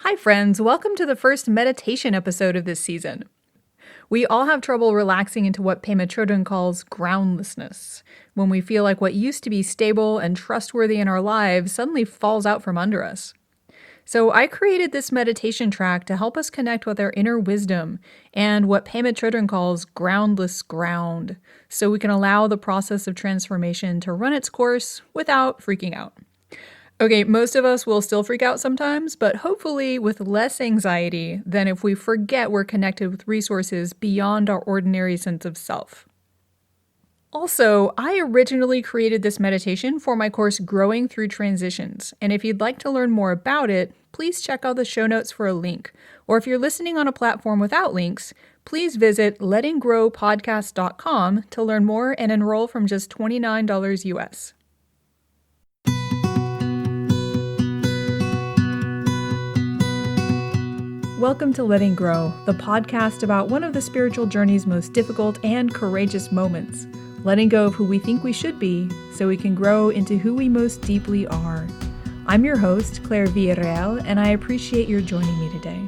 Hi, friends. Welcome to the first meditation episode of this season. We all have trouble relaxing into what Pema Chodron calls groundlessness, when we feel like what used to be stable and trustworthy in our lives suddenly falls out from under us. So I created this meditation track to help us connect with our inner wisdom and what Pema Chodron calls groundless ground, so we can allow the process of transformation to run its course without freaking out. Okay, most of us will still freak out sometimes, but hopefully with less anxiety than if we forget we're connected with resources beyond our ordinary sense of self. Also, I originally created this meditation for my course Growing Through Transitions, and if you'd like to learn more about it, please check out the show notes for a link. Or if you're listening on a platform without links, please visit lettinggrowpodcast.com to learn more and enroll from just $29 US. Welcome to Letting Grow, the podcast about one of the spiritual journey's most difficult and courageous moments, letting go of who we think we should be so we can grow into who we most deeply are. I'm your host, Claire Villarreal, and I appreciate your joining me today.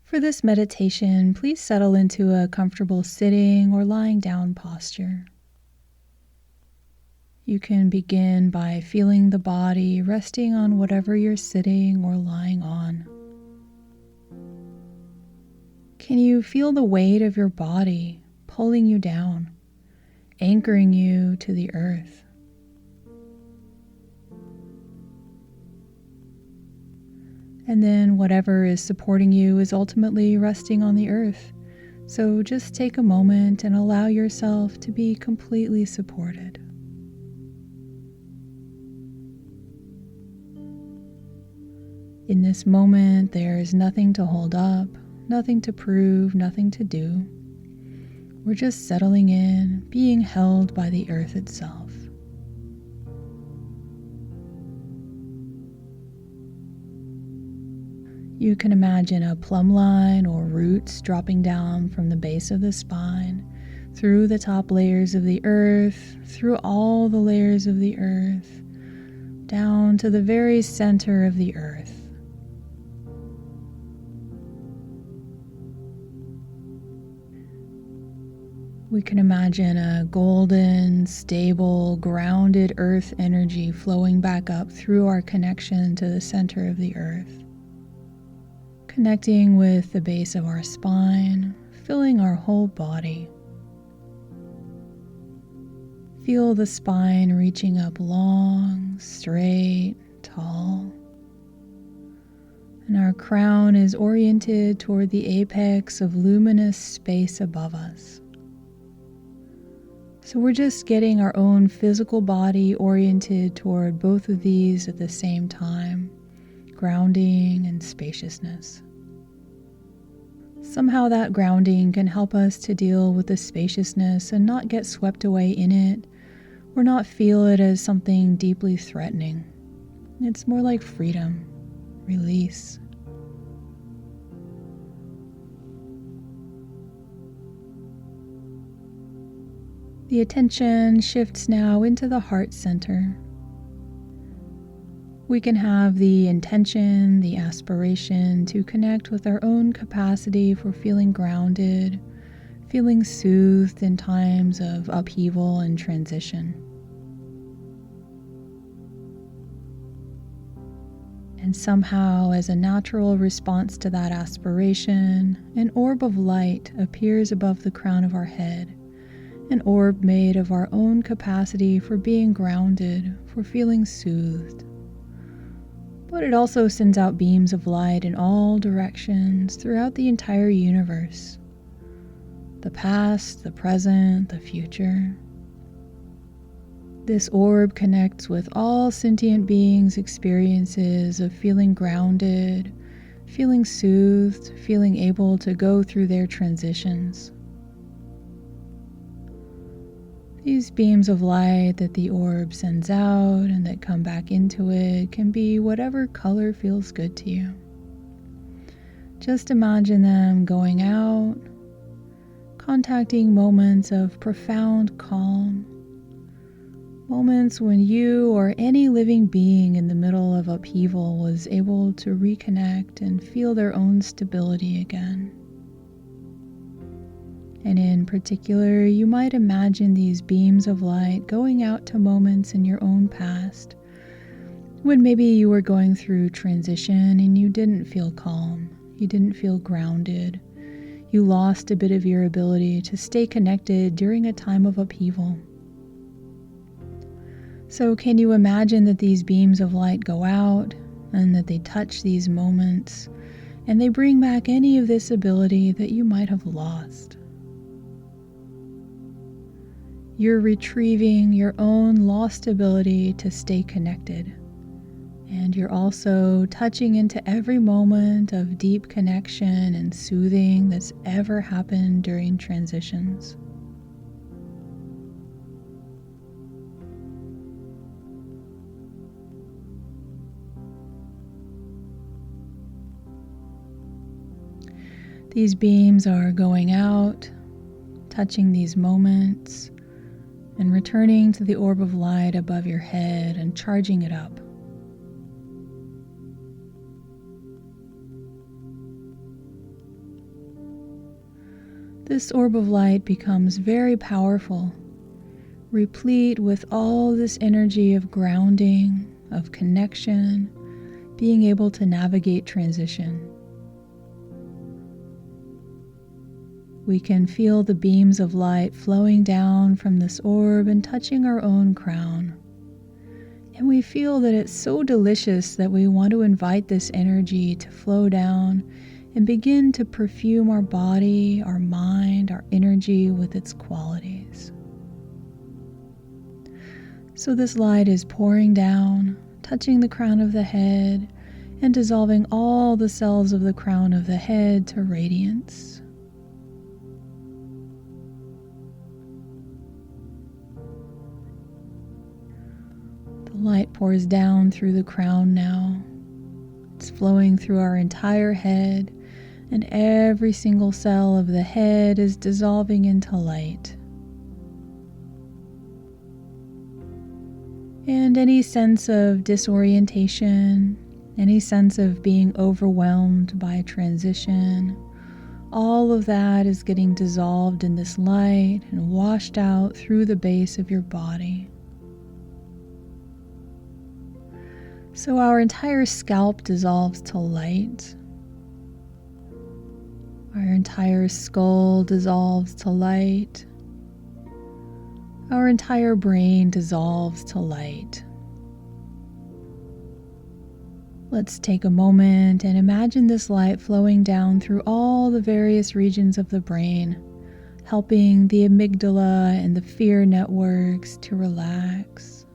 For this meditation, please settle into a comfortable sitting or lying down posture. You can begin by feeling the body resting on whatever you're sitting or lying on. Can you feel the weight of your body pulling you down, anchoring you to the earth? And then whatever is supporting you is ultimately resting on the earth. So just take a moment and allow yourself to be completely supported. In this moment, there is nothing to hold up, nothing to prove, nothing to do. We're just settling in, being held by the earth itself. You can imagine a plumb line or roots dropping down from the base of the spine, through the top layers of the earth, through all the layers of the earth, down to the very center of the earth. We can imagine a golden, stable, grounded earth energy flowing back up through our connection to the center of the earth, connecting with the base of our spine, filling our whole body. Feel the spine reaching up long, straight, tall. And our crown is oriented toward the apex of luminous space above us. So we're just getting our own physical body oriented toward both of these at the same time. Grounding and spaciousness. Somehow that grounding can help us to deal with the spaciousness and not get swept away in it, or not feel it as something deeply threatening. It's more like freedom, release. The attention shifts now into the heart center. We can have the intention, the aspiration to connect with our own capacity for feeling grounded, feeling soothed in times of upheaval and transition. And somehow, as a natural response to that aspiration, an orb of light appears above the crown of our head, an orb made of our own capacity for being grounded, for feeling soothed. But it also sends out beams of light in all directions throughout the entire universe. The past, the present, the future. This orb connects with all sentient beings' experiences of feeling grounded, feeling soothed, feeling able to go through their transitions. These beams of light that the orb sends out and that come back into it can be whatever color feels good to you. Just imagine them going out, contacting moments of profound calm, moments when you or any living being in the middle of upheaval was able to reconnect and feel their own stability again. And in particular, you might imagine these beams of light going out to moments in your own past when maybe you were going through transition and you didn't feel calm, you didn't feel grounded, you lost a bit of your ability to stay connected during a time of upheaval. So can you imagine that these beams of light go out and that they touch these moments and they bring back any of this ability that you might have lost? You're retrieving your own lost ability to stay connected. And you're also touching into every moment of deep connection and soothing that's ever happened during transitions. These beams are going out, touching these moments, and returning to the orb of light above your head and charging it up. This orb of light becomes very powerful, replete with all this energy of grounding, of connection, being able to navigate transition. We can feel the beams of light flowing down from this orb and touching our own crown. And we feel that it's so delicious that we want to invite this energy to flow down and begin to perfume our body, our mind, our energy with its qualities. So this light is pouring down, touching the crown of the head, and dissolving all the cells of the crown of the head to radiance. The light pours down through the crown now. It's flowing through our entire head, and every single cell of the head is dissolving into light. And any sense of disorientation, any sense of being overwhelmed by transition, all of that is getting dissolved in this light and washed out through the base of your body. So our entire scalp dissolves to light. Our entire skull dissolves to light. Our entire brain dissolves to light. Let's take a moment and imagine this light flowing down through all the various regions of the brain, helping the amygdala and the fear networks to relax.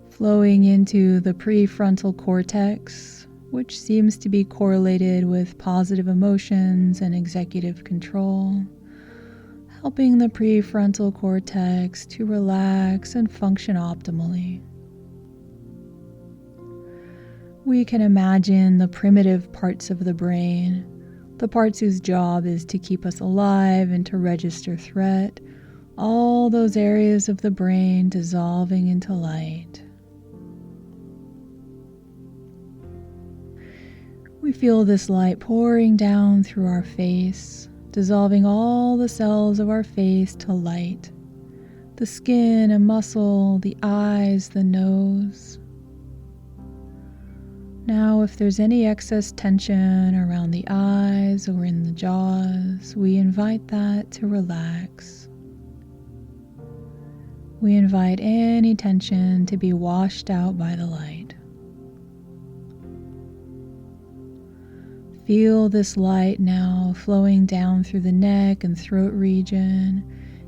Flowing into the prefrontal cortex, which seems to be correlated with positive emotions and executive control, helping the prefrontal cortex to relax and function optimally. We can imagine the primitive parts of the brain, the parts whose job is to keep us alive and to register threat, all those areas of the brain dissolving into light. We feel this light pouring down through our face, dissolving all the cells of our face to light. The skin and muscle, the eyes, the nose. Now, if there's any excess tension around the eyes or in the jaws, we invite that to relax. We invite any tension to be washed out by the light. Feel this light now flowing down through the neck and throat region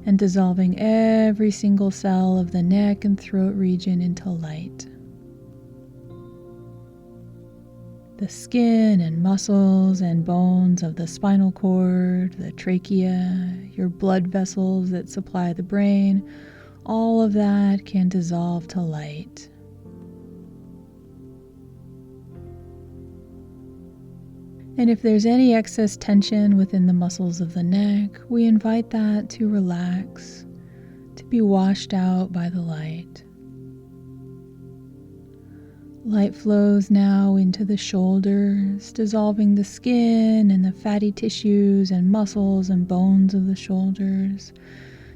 and dissolving every single cell of the neck and throat region into light. The skin and muscles and bones of the spinal cord, the trachea, your blood vessels that supply the brain, all of that can dissolve to light. And if there's any excess tension within the muscles of the neck, we invite that to relax, to be washed out by the light. Light flows now into the shoulders, dissolving the skin and the fatty tissues and muscles and bones of the shoulders,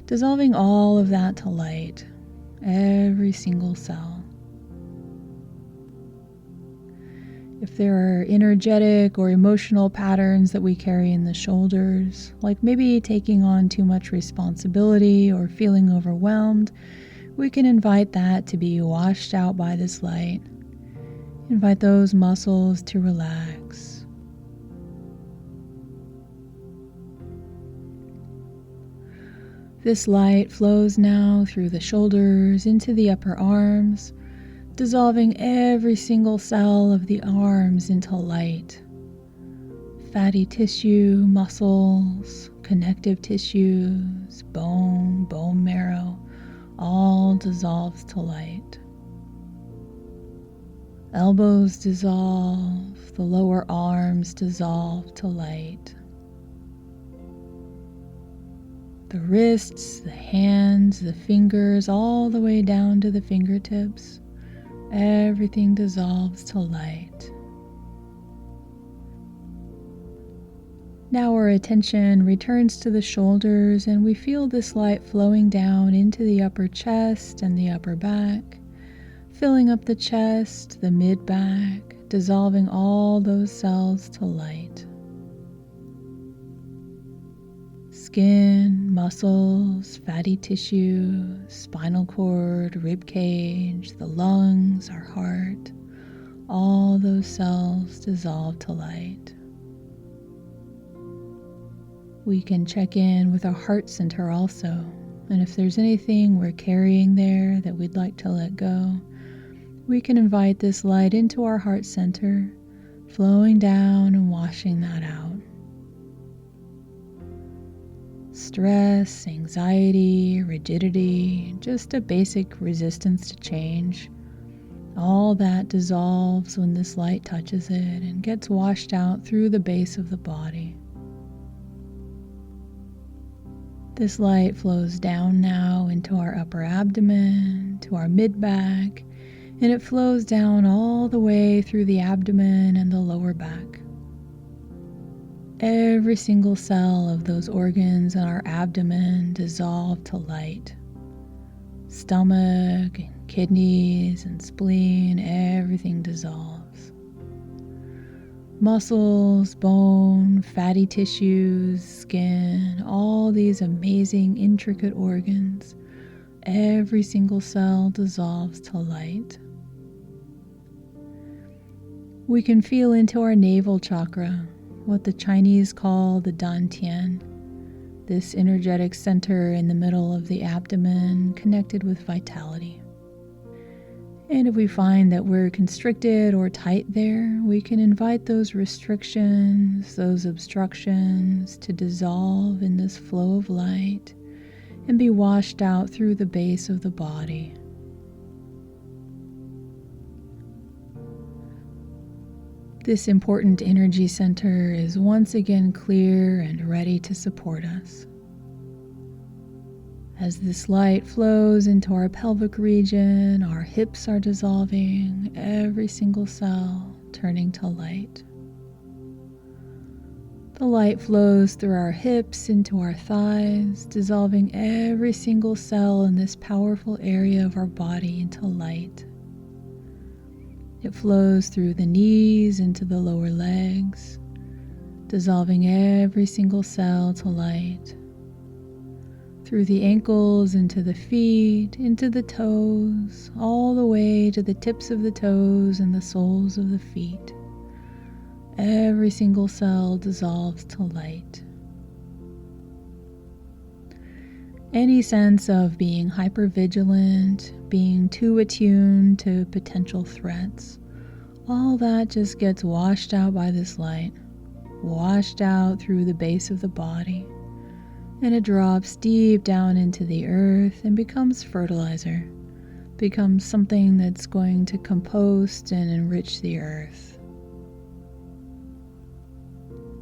dissolving all of that to light, every single cell. If there are energetic or emotional patterns that we carry in the shoulders, like maybe taking on too much responsibility or feeling overwhelmed, we can invite that to be washed out by this light. Invite those muscles to relax. This light flows now through the shoulders into the upper arms, dissolving every single cell of the arms into light. Fatty tissue, muscles, connective tissues, bone marrow, all dissolves to light. Elbows dissolve, the lower arms dissolve to light. The wrists, the hands, the fingers, all the way down to the fingertips, everything dissolves to light. Now our attention returns to the shoulders and we feel this light flowing down into the upper chest and the upper back, filling up the chest, the mid-back, dissolving all those cells to light. Skin, muscles, fatty tissue, spinal cord, rib cage, the lungs, our heart, all those cells dissolve to light. We can check in with our heart center also, and if there's anything we're carrying there that we'd like to let go, we can invite this light into our heart center, flowing down and washing that out. Stress, anxiety, rigidity, just a basic resistance to change. All that dissolves when this light touches it and gets washed out through the base of the body. This light flows down now into our upper abdomen, to our mid-back, and it flows down all the way through the abdomen and the lower back. Every single cell of those organs in our abdomen dissolve to light. Stomach, and kidneys, and spleen, everything dissolves. Muscles, bone, fatty tissues, skin, all these amazing, intricate organs, every single cell dissolves to light. We can feel into our navel chakra, what the Chinese call the dantian, this energetic center in the middle of the abdomen connected with vitality. And if we find that we're constricted or tight there, we can invite those restrictions, those obstructions to dissolve in this flow of light and be washed out through the base of the body. This important energy center is once again clear and ready to support us. As this light flows into our pelvic region, our hips are dissolving, every single cell turning to light. The light flows through our hips into our thighs, dissolving every single cell in this powerful area of our body into light. It flows through the knees into the lower legs, dissolving every single cell to light. Through the ankles, into the feet, into the toes, all the way to the tips of the toes and the soles of the feet. Every single cell dissolves to light. Any sense of being hypervigilant, being too attuned to potential threats, all that just gets washed out by this light, washed out through the base of the body, and it drops deep down into the earth and becomes fertilizer, becomes something that's going to compost and enrich the earth.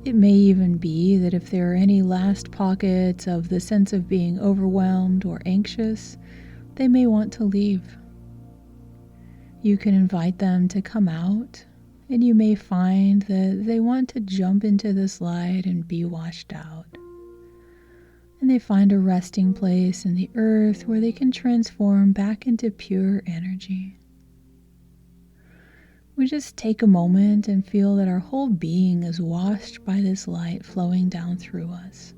It may even be that if there are any last pockets of the sense of being overwhelmed or anxious, they may want to leave. You can invite them to come out, and you may find that they want to jump into this light and be washed out. And they find a resting place in the earth where they can transform back into pure energy. We just take a moment and feel that our whole being is washed by this light flowing down through us,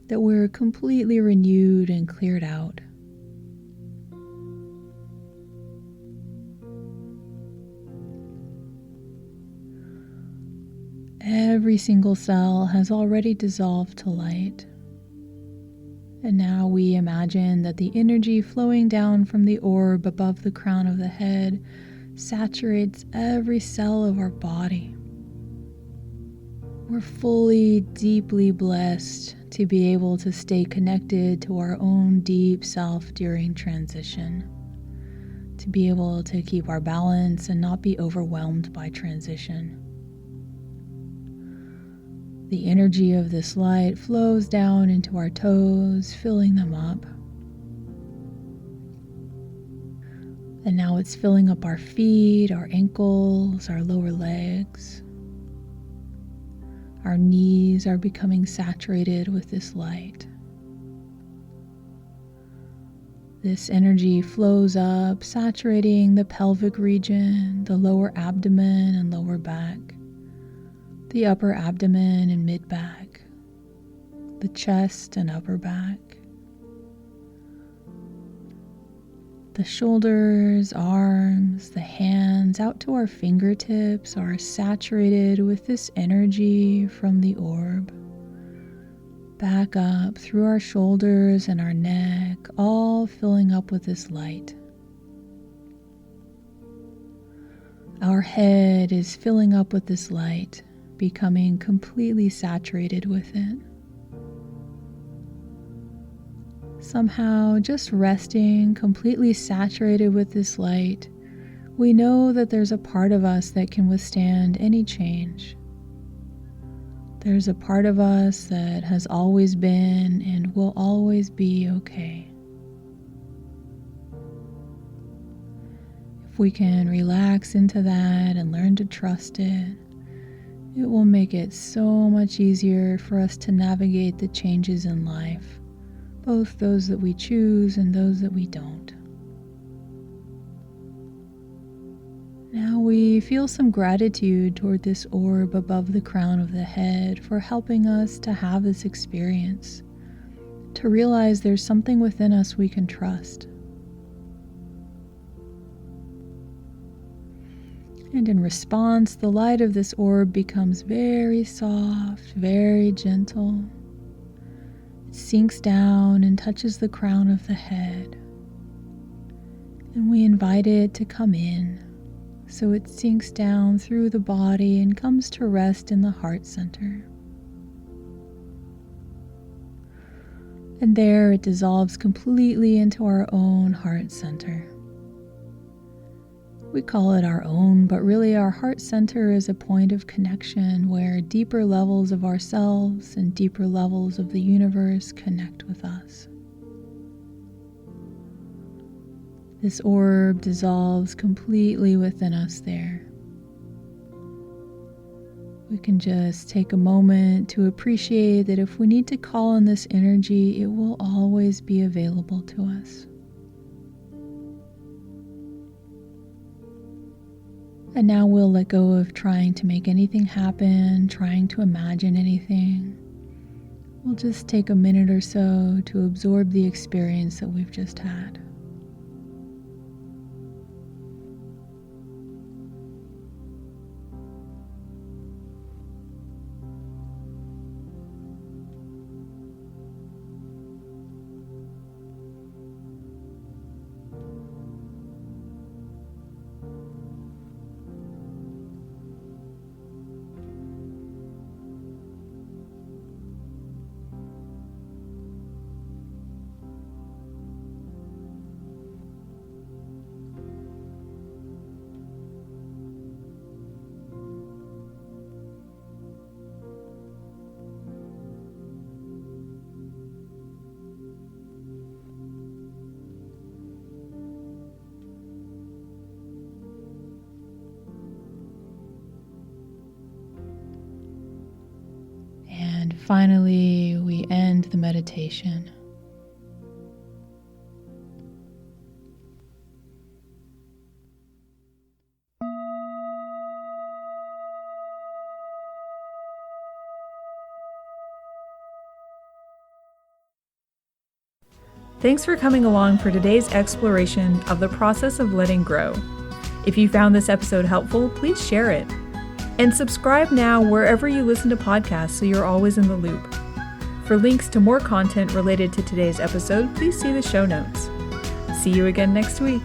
that we're completely renewed and cleared out. Every single cell has already dissolved to light. And now we imagine that the energy flowing down from the orb above the crown of the head saturates every cell of our body. We're fully, deeply blessed to be able to stay connected to our own deep self during transition, to be able to keep our balance and not be overwhelmed by transition. The energy of this light flows down into our toes, filling them up. And now it's filling up our feet, our ankles, our lower legs. Our knees are becoming saturated with this light. This energy flows up, saturating the pelvic region, the lower abdomen and lower back, the upper abdomen and mid-back, the chest and upper back, the shoulders, arms, the hands out to our fingertips are saturated with this energy from the orb. Back up through our shoulders and our neck, all filling up with this light. Our head is filling up with this light, becoming completely saturated with it. Somehow, just resting, completely saturated with this light, we know that there's a part of us that can withstand any change. There's a part of us that has always been and will always be okay. If we can relax into that and learn to trust it, it will make it so much easier for us to navigate the changes in life, both those that we choose and those that we don't. Now we feel some gratitude toward this orb above the crown of the head for helping us to have this experience, to realize there's something within us we can trust. And in response, the light of this orb becomes very soft, very gentle. It sinks down and touches the crown of the head. And we invite it to come in, so it sinks down through the body and comes to rest in the heart center. And there it dissolves completely into our own heart center. We call it our own, but really our heart center is a point of connection where deeper levels of ourselves and deeper levels of the universe connect with us. This orb dissolves completely within us there. We can just take a moment to appreciate that if we need to call on this energy, it will always be available to us. And now we'll let go of trying to make anything happen, trying to imagine anything. We'll just take a minute or so to absorb the experience that we've just had. finally, we end the meditation. Thanks for coming along for today's exploration of the process of letting grow. If you found this episode helpful, please share it. And subscribe now wherever you listen to podcasts so you're always in the loop. For links to more content related to today's episode, please see the show notes. See you again next week.